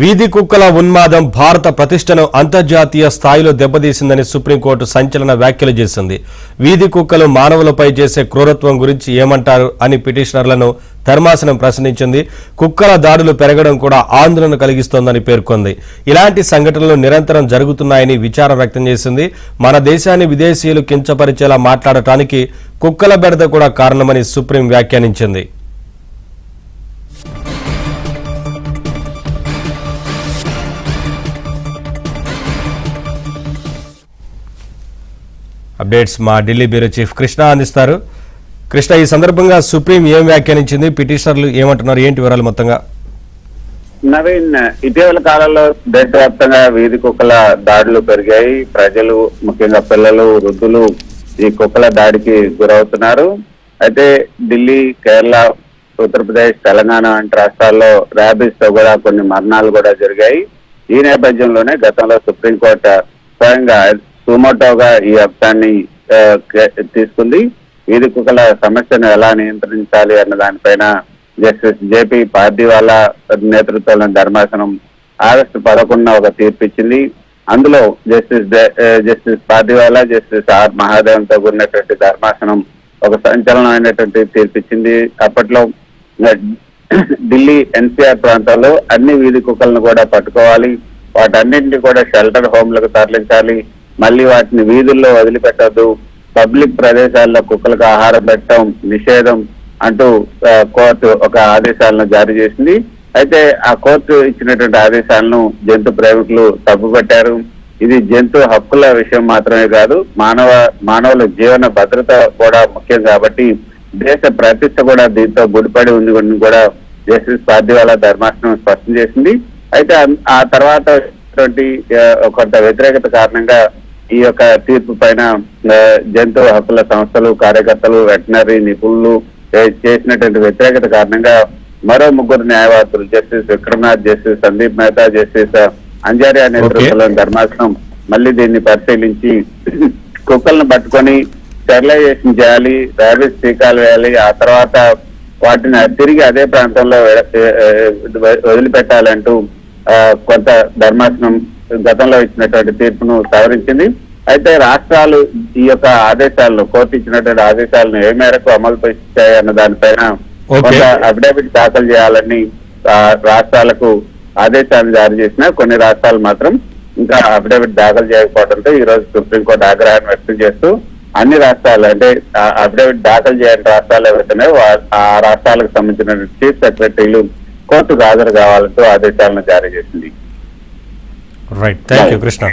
వీధి కుక్కల ఉన్మాదం భారత ప్రతిష్టను అంతర్జాతీయ స్థాయిలో దెబ్బతీసిందని సుప్రీంకోర్టు సంచలన వ్యాఖ్యలు చేసింది. వీధి కుక్కలు మానవులపై చేసే క్రూరత్వం గురించి ఏమంటారు అని పిటిషనర్లను ధర్మాసనం ప్రశ్నించింది. కుక్కల దాడులు పెరగడం కూడా ఆందోళన కలిగిస్తోందని పేర్కొంది. ఇలాంటి సంఘటనలు నిరంతరం జరుగుతున్నాయని విచారం వ్యక్తం చేసింది. మన దేశాన్ని విదేశీయులు కించపరిచేలా మాట్లాడటానికి కుక్కల బెడద కూడా కారణమని సుప్రీం వ్యాఖ్యానించింది. అప్డేట్స్ మా ఢిల్లీ బ్యూరో చీఫ్ కృష్ణ అందిస్తారు. కృష్ణ, ఈ సందర్భంగా సుప్రీం ఏం వ్యాఖ్యానించింది, పిటిషనర్లు ఏమంటున్నారు, ఏంటి వివరాలు మొత్తంగా? నవీన్, ఇటీవల కాలంలో దేశవ్యాప్తంగా వీధి కుక్కల దాడులు పెరిగాయి. ప్రజలు, ముఖ్యంగా పిల్లలు, వృద్ధులు ఈ కుక్కల దాడికి గురవుతున్నారు. అయితే ఢిల్లీ, కేరళ, ఉత్తరప్రదేశ్, తెలంగాణ వంటి రాష్ట్రాల్లో ర్యాబీస్ తో కూడా కొన్ని మరణాలు కూడా జరిగాయి. ఈ నేపథ్యంలోనే గతంలో సుప్రీంకోర్టు స్వయంగా సుమోటోగా ఈ అంశాన్ని తీసుకుంది. వీధి కుక్కల సమస్యను ఎలా నియంత్రించాలి అన్న దానిపైన జస్టిస్ జేపీ పార్దీవాలా నేతృత్వంలోని ధర్మాసనం ఆగస్టు 11న ఒక తీర్పు ఇచ్చింది. అందులో జస్టిస్ పార్దీవాలా, జస్టిస్ ఆర్ మహాదేవన్తో కూడినటువంటి ధర్మాసనం ఒక సంచలనమైనటువంటి తీర్పు ఇచ్చింది. అప్పట్లో ఢిల్లీ ఎన్సీఆర్ ప్రాంతాల్లో అన్ని వీధి కుక్కలను కూడా పట్టుకోవాలి, వాటన్నింటినీ కూడా షెల్టర్ హోమ్లకు తరలించాలి, మళ్ళీ వాటిని వీధుల్లో వదిలిపెట్టద్దు, పబ్లిక్ ప్రదేశాల్లో కుక్కలకు ఆహారం పెట్టడం నిషేధం అంటూ కోర్టు ఒక ఆదేశాలను జారీ చేసింది. అయితే ఆ కోర్టు ఇచ్చినటువంటి ఆదేశాలను జంతు ప్రేమికులు తప్పుపట్టారు. ఇది జంతు హక్కుల విషయం మాత్రమే కాదు, మానవుల జీవన భద్రత కూడా ముఖ్యం కాబట్టి దేశ ప్రతిష్ట కూడా దీంతో ముడిపడి ఉంది కూడా జస్టిస్ పార్దీవాలా ధర్మాసనం స్పష్టం చేసింది. అయితే ఆ తర్వాత కొంత వ్యతిరేకత కారణంగా ఈ యొక్క తీర్పు పైన జంతు హక్కుల సంస్థలు, కార్యకర్తలు, వెటనరీ నిపుణులు చేసినటువంటి వ్యతిరేకత కారణంగా మరో ముగ్గురు న్యాయవాదులు justice Vikram Nath, justice Sandeep Mehta, justice Anjaria నేతృత్వంలోని ధర్మాసనం మళ్ళీ దీన్ని పరిశీలించి కుక్కలను పట్టుకొని స్టెరిలైజేషన్ చేయాలి, ర్యాబీస్ టీకాలు వేయాలి, ఆ తర్వాత వాటిని తిరిగి అదే ప్రాంతంలో వదిలిపెట్టాలంటూ కొంత ధర్మాసనం గతంలో ఇచ్చినటువంటి తీర్పును సవరించింది. అయితే రాష్ట్రాలు ఈ యొక్క ఆదేశాలను, కోర్టు ఇచ్చినటువంటి ఆదేశాలను ఏ మేరకు అమలు పరిచాయి అన్న దానిపైన కొంత అఫిడవిట్ దాఖలు చేయాలని రాష్ట్రాలకు ఆదేశాలను జారీ చేసిన కొన్ని రాష్ట్రాలు మాత్రం ఇంకా అఫిడవిట్ దాఖలు చేయకపోవడంతో ఈ రోజు సుప్రీంకోర్టు ఆగ్రహాన్ని వ్యక్తం చేస్తూ అన్ని రాష్ట్రాలు, అంటే అఫిడవిట్ దాఖలు చేయని రాష్ట్రాలు ఎవరైతేనే ఆ రాష్ట్రాలకు సంబంధించిన చీఫ్ సెక్రటరీలు కోర్టుకు హాజరు కావాలంటూ ఆదేశాలను జారీ చేసింది. Right, thank you Krishna.